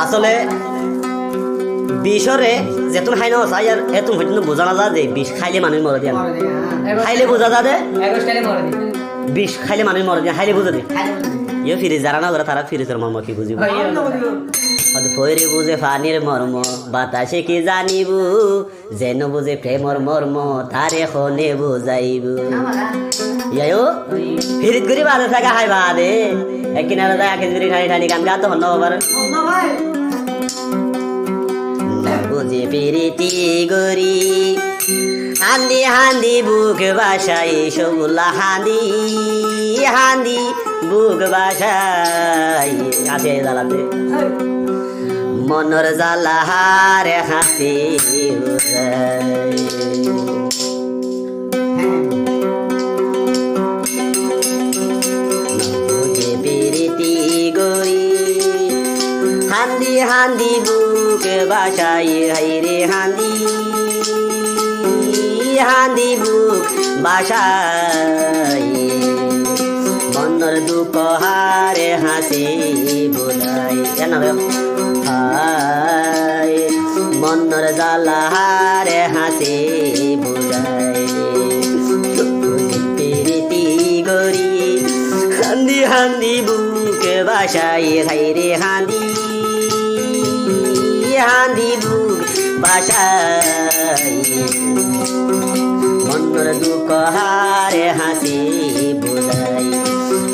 আসলে বিষরে যেতুন খাই না চাই আর এতুন হয়তো বোঝা না যা যে বিষ খাইলে মানুষ মরে দিয়ে খাইলে বোঝা যা দে বিষ খাইলে মানুষ মরে দিয়ে খাইলে বুঝে দে ইয়ে ফিরে যারা না ওরা তারা ফিরে মর্ম কি বুঝিব ফৈরে বুঝে ফানির মর্ম বাতাসে কি জানিব যেন বুঝে প্রেমর মর্ম তারে খনে বুঝাইব ইয়াও ফিরিত করি বাদে থাকা হাই বাদে কিনারে যায় খেজুরি ঠানি ঠানি গান গাতো হন বাবার বুঝে ফিরিতি গরি হান্দি হান্দি বুক বাসাই সবুল্লা হান্দি হান্দি বুক বাসাই আছে জ্বালাতে মনর জ্বালা হারে হাসি বুঝে ফিরিতি গরি হান্দি হান্দি বুক বাসাই হাইরে হান্দি হান্দি বুক বাসাই মনর দুঃখ হারে হাসি বোলাই জানা হায় মনর জ্বালা হারে হাসি বোলাই প্রীতি গরি হান্দি হান্দি বুক বাসাই হাইরে হান্দি হান্দি বুক বাসাই মনর দুঃখ হারে হাসি বোলাই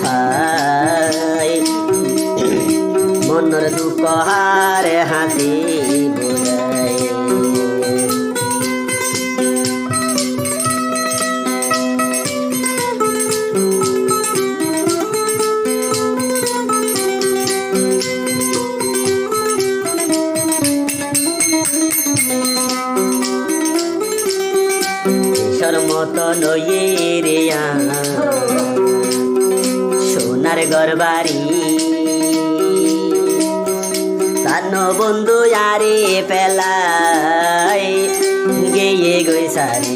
হায় মনর দুঃখ হারে হাসি বোলাই মত নয়ে রে সোনার গরবারি তান বন্ধু আরে পেলাই গেয়ে গই সারি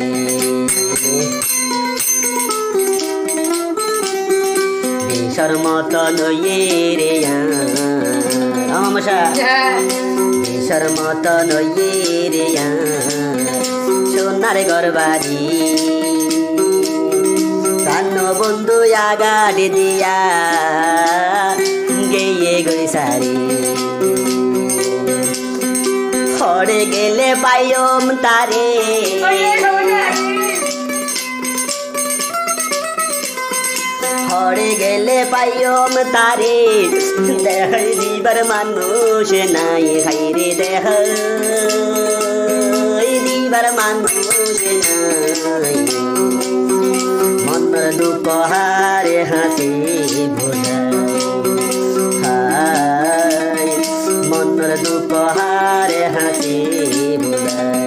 বিষর মত নয়ে রে বিষর মত নয়ে রে সোনার গরবারি তান বন্ধু আগাড়ি দিয়া গেয়ে গই সারি হরে গেলে পাইম তারে হরে গেলে পাইম তারে দেখ দিবার মানুষ নাই হাইরে দেখ দিবার মানুষ নাই মনর দুঃখ হারে হাসি বোলাই মনর দুঃখ হারে হাসি বোলাই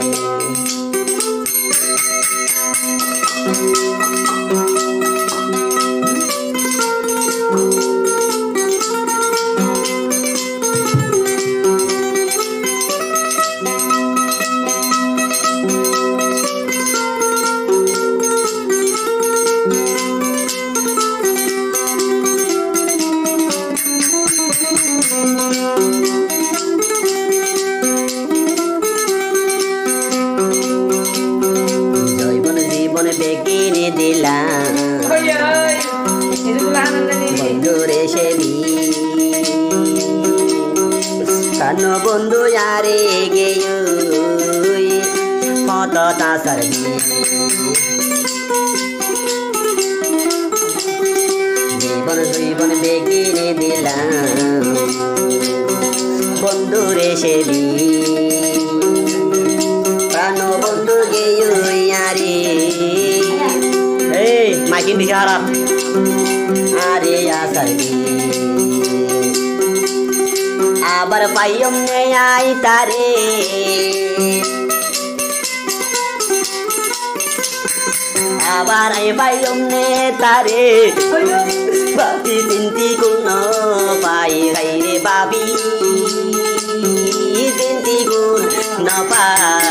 বেগিনে দিলাম বন্ধুরে সেবি কান বন্ধু আরে গেয় কত তাসার জীবন জীবন বেগিনে দিলাম বন্ধুরে সেবি প্রাণ বন্ধু গেয় আরে makin bicara are ya sargi abar payum ne ai tare abar ai payum ne tare babi binti kuno pai gaire babi binti kuno pai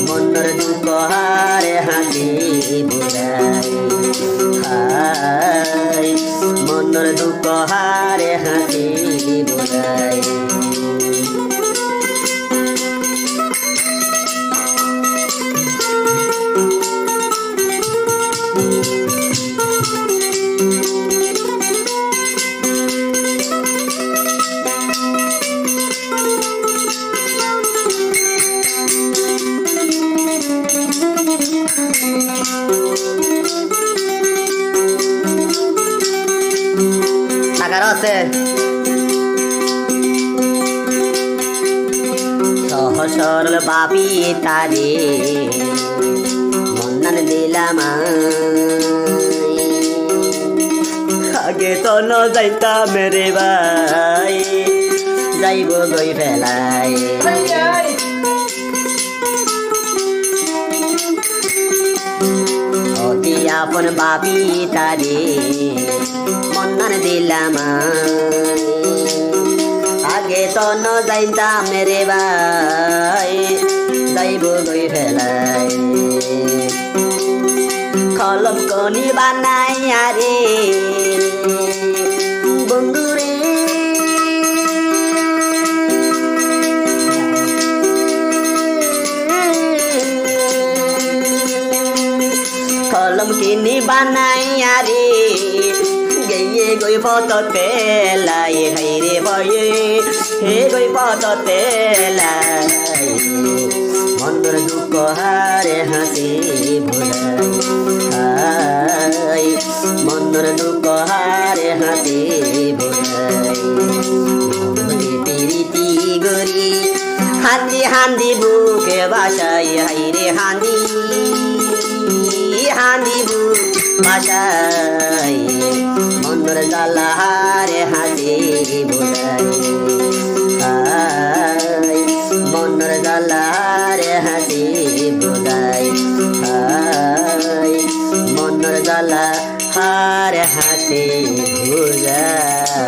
মনর দুঃখ হারে হাসি বোলাই হাই মনের দুঃখ হারে হাসি বোঝাই টাকার আছে সহজ সরল বাপি তারে মন্দান দিলাম আগে তো ন যাইতাম রে ভাই যাইব গই ফেলাই অতি আপন বাপি তারে মন্দান দিলাম আগে তো ন যাইতাম রে ভাই যাইব গই ফেলাই কলম কনি বানাই আরে বন্ধুরে কলম কিনি বানাই আরে গিয়ে গই ফটোতে লাই হাই রে ভয়ে হে গই ফটোতে লাই মনের দুঃখ হারে হাসি ভোলাই মনের দুঃখ হারে হাসি ভোলাই প্রীতি গরি হান্দি হান্দি বুকে বাসাই হাই রে হান্দি হান্দি বুক বাসাই মনের জ্বালা হারে হাসি ভোলাই মনের জ্বালা হারে হাসি ভোলাই মনের জ্বালা হারে হাসি ভোলাই